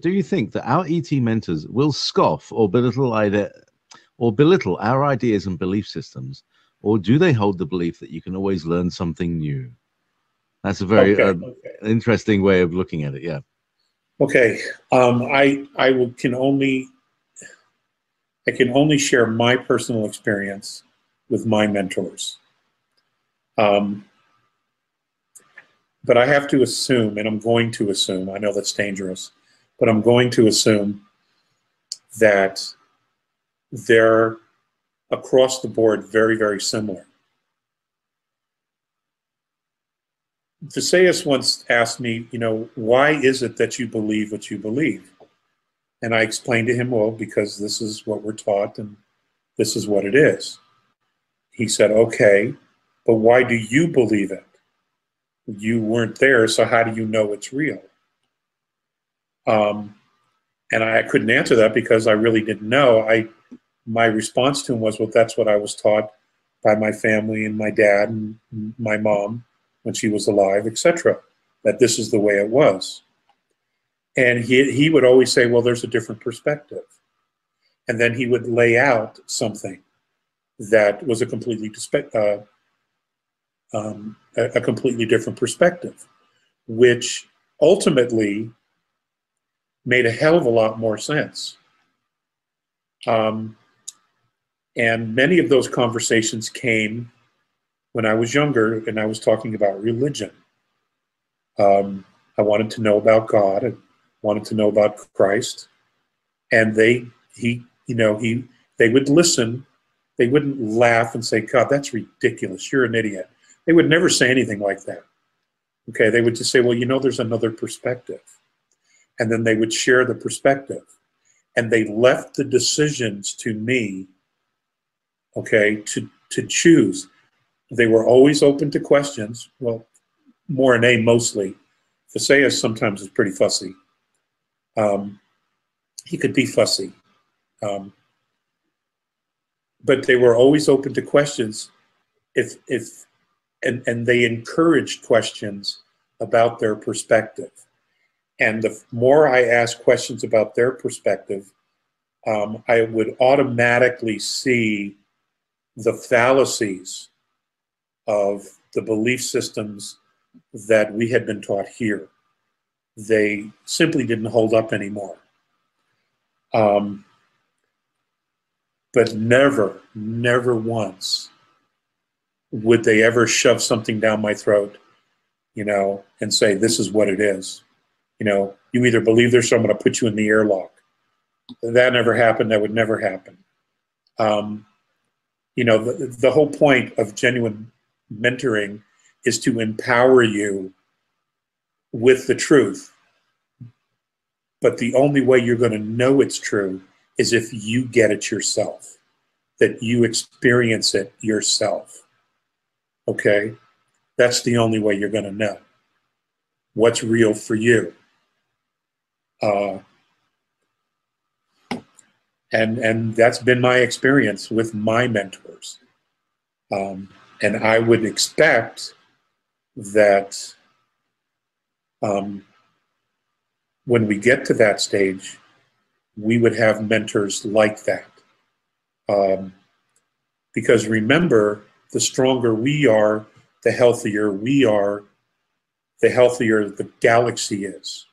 do you think that our ET mentors will scoff or belittle our ideas and belief systems, or do they hold the belief that you can always learn something new? That's a very Okay. interesting way of looking at it. Yeah. Okay. I can only share my personal experience with my mentors. But I have to assume, and I'm going to assume, I know that's dangerous, but I'm going to assume that they're across the board very, very similar. Theseus once asked me, why is it that you believe what you believe? And I explained to him, well, because this is what we're taught and this is what it is. He said, okay, but why do you believe it? You weren't there, so how do you know it's real? And I couldn't answer that because I really didn't know. My response to him was, well, that's what I was taught by my family and my dad and my mom when she was alive, etc., that this is the way it was. And he would always say, well, there's a different perspective. And then he would lay out something that was a completely different perspective, which ultimately made a hell of a lot more sense. And many of those conversations came when I was younger and I was talking about religion. I wanted to know about God. I wanted to know about Christ. And they would listen. They wouldn't laugh and say, God, that's ridiculous. You're an idiot. They would never say anything like that. Okay, they would just say, well, there's another perspective. And then they would share the perspective. And they left the decisions to me, okay, to choose. They were always open to questions. Well, more an A mostly. Theseus sometimes is pretty fussy. He could be fussy. But they were always open to questions and they encouraged questions about their perspective. And the more I asked questions about their perspective, I would automatically see the fallacies of the belief systems that we had been taught here. They simply didn't hold up anymore. But never once would they ever shove something down my throat, and say, this is what it is. You either believe this or I'm going to put you in the airlock. That never happened. That would never happen. The whole point of genuine mentoring is to empower you with the truth. But the only way you're going to know it's true is if you get it yourself, that you experience it yourself. Okay? That's the only way you're going to know what's real for you. And that's been my experience with my mentors. And I would expect that when we get to that stage, we would have mentors like that. Because remember, the stronger we are, the healthier we are, the healthier the galaxy is.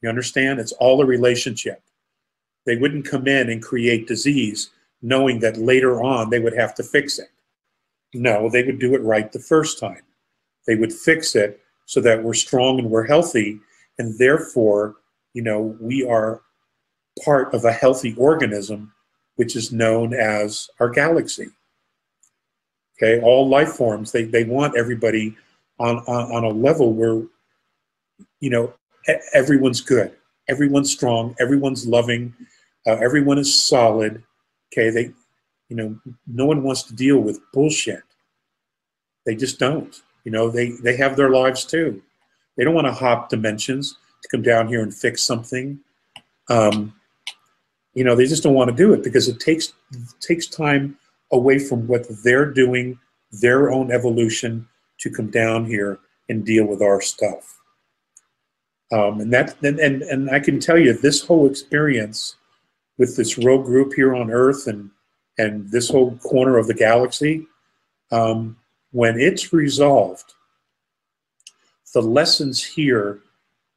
You understand? It's all a relationship. They wouldn't come in and create disease knowing that later on they would have to fix it. No, they would do it right the first time. They would fix it so that we're strong and we're healthy, and therefore, we are part of a healthy organism, which is known as our galaxy. Okay, all life forms, they want everybody on a level where, everyone's good, everyone's strong, everyone's loving, everyone is solid. Okay, no one wants to deal with bullshit. They just don't. They have their lives too. They don't want to hop dimensions to come down here and fix something. They just don't want to do it because it takes time away from what they're doing, their own evolution, to come down here and deal with our stuff. And I can tell you, this whole experience with this rogue group here on Earth and this whole corner of the galaxy, when it's resolved, the lessons here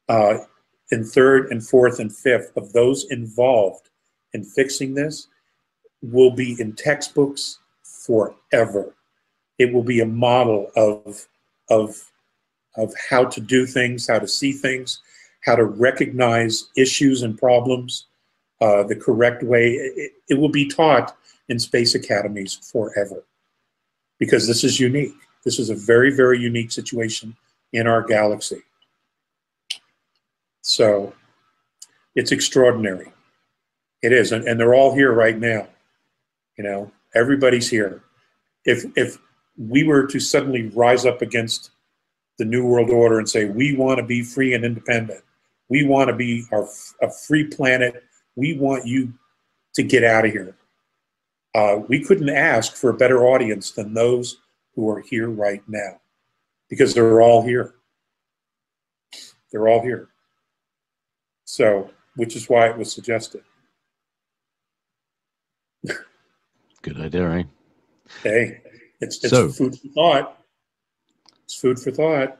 in third and fourth and fifth of those involved in fixing this will be in textbooks forever. It will be a model of how to do things, how to see things, how to recognize issues and problems the correct way. It will be taught in space academies forever, because this is unique. This is a very, very unique situation in our galaxy. So it's extraordinary. It is, and they're all here right now. You know, everybody's here. If we were to suddenly rise up against the New World Order and say, we want to be free and independent, we want to be a free planet, we want you to get out of here, we couldn't ask for a better audience than those who are here right now, because they're all here. They're all here. So, which is why it was suggested. Good idea, eh? Hey, it's food for thought. It's food for thought.